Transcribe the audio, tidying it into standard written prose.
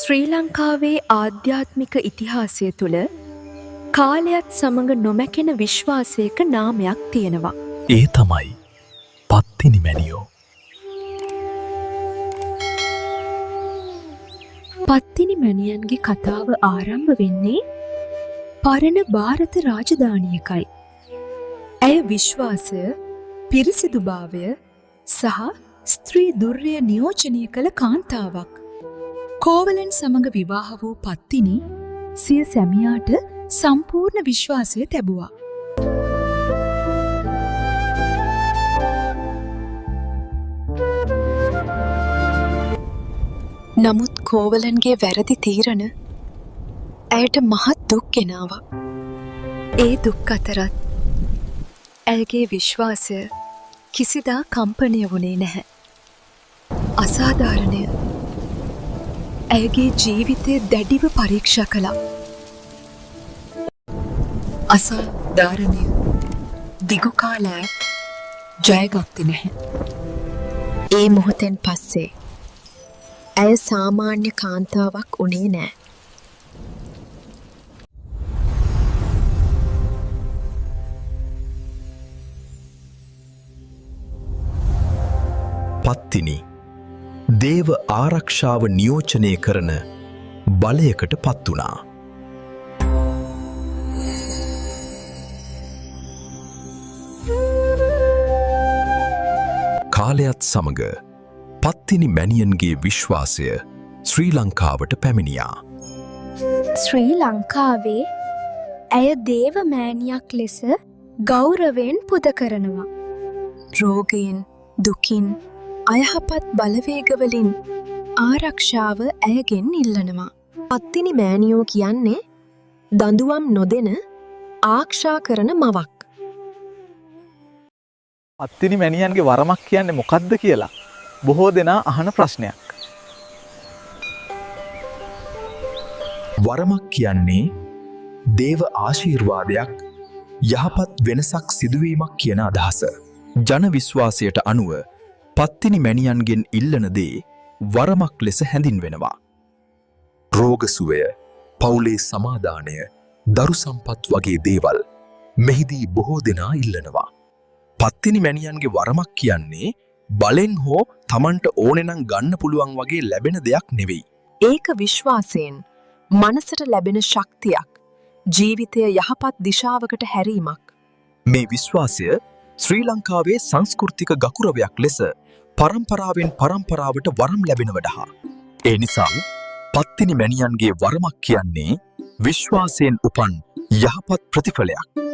ශ්‍රී ලංකාවේ ආධ්‍යාත්මික ඉතිහාසය තුළ කාලයත් සමඟ නොමැකෙන විශ්වාසයක නාමයක් තියෙනවා. ඒ තමයි පත්තිනි මැණියෝ. පත්තිනි මැණියන්ගේ කතාව ආරම්භ වෙන්නේ පරණ ಭಾರತ රාජධානියකයි. ඇය විශ්වාසය, පිරිසිදුභාවය සහ ස්ත්‍රී දුර්ය නියෝජනය කළ කාන්තාවක්. කෝවලන් සමඟ විවාහ වූ පත්තිනි සිය සැමියාට සම්පූර්ණ විශ්වාසය තැබුවා. නමුත් කෝවලන්ගේ වැරදි තීරණ ඇයට මහත් දුක් ගෙනාවා. ඒ දුක් අතරත් ඇයගේ විශ්වාසය කිසිදා කම්පනය වුණේ නැහැ. අසාධාරණය ඇයගේ ජීවිතය දැඩිව පරීක්ෂා කළා. අසාධාරණය දිගු කාලයක් ජයගත්තේ නැහැ. ඒ මොහොතෙන් පස්සේ ඇය සාමාන්‍ය කාන්තාවක් උනේ නෑ. පත්තිනි දේව ආරක්ෂාව නියෝජනය කරන බලයකට පත් වුණා. කාලයත් සමග පත්තිනි මැණියන්ගේ විශ්වාසය ශ්‍රී ලංකාවට පැමිණියා. ශ්‍රී ලංකාවේ ඇය දේව මෑණියක් ලෙස ගෞරවයෙන් පුද කරනවා. රෝගයෙන්, දුකින්, අයහපත් බලවේගවලින් ආරක්ෂාව ඇයගෙන් ඉල්ලනවා. පත්තිනි මෑණියෝ කියන්නේ දඬුවම් නොදෙන ආරක්ෂා කරන මවක්. පත්තිනි මැණියන්ගේ වරමක් කියන්නේ මොකක්ද කියලා බොහෝ දෙනා අහන ප්‍රශ්නයක්. වරමක් කියන්නේ දේව ආශිර්වාදයක්, යහපත් වෙනසක් සිදුවීමක් කියන අදහස. ජන විශ්වාසයට අනුව පත්තිනි මැණියන්ගෙන් ඉල්ලන දේ වරමක් ලෙස හැඳින්වෙනවා. රෝගසුවය, පවුලේ සමාදානය, දරු සම්පත් වගේ දේවල් මෙහිදී බොහෝ දෙනා ඉල්ලනවා. පත්තිනි මැණියන්ගේ වරමක් කියන්නේ බලෙන් හෝ තමන්ට ඕනෙනම් ගන්න පුළුවන් වගේ ලැබෙන දෙයක් නෙවෙයි. ඒක විශ්වාසයෙන් මනසට ලැබෙන ශක්තියක්, ජීවිතය යහපත් දිශාවකට හැරීමක්. මේ විශ්වාසය ශ්‍රී ලංකාවේ සංස්කෘතික ගකුරවයක් ලෙස පරම්පරාවෙන් පරම්පරාවට වරම් ලැබෙන වඩහා. ඒ නිසා පත්තිනි මැණියන්ගේ වරමක් කියන්නේ විශ්වාසයෙන් උපන් යහපත් ප්‍රතිඵලයක්.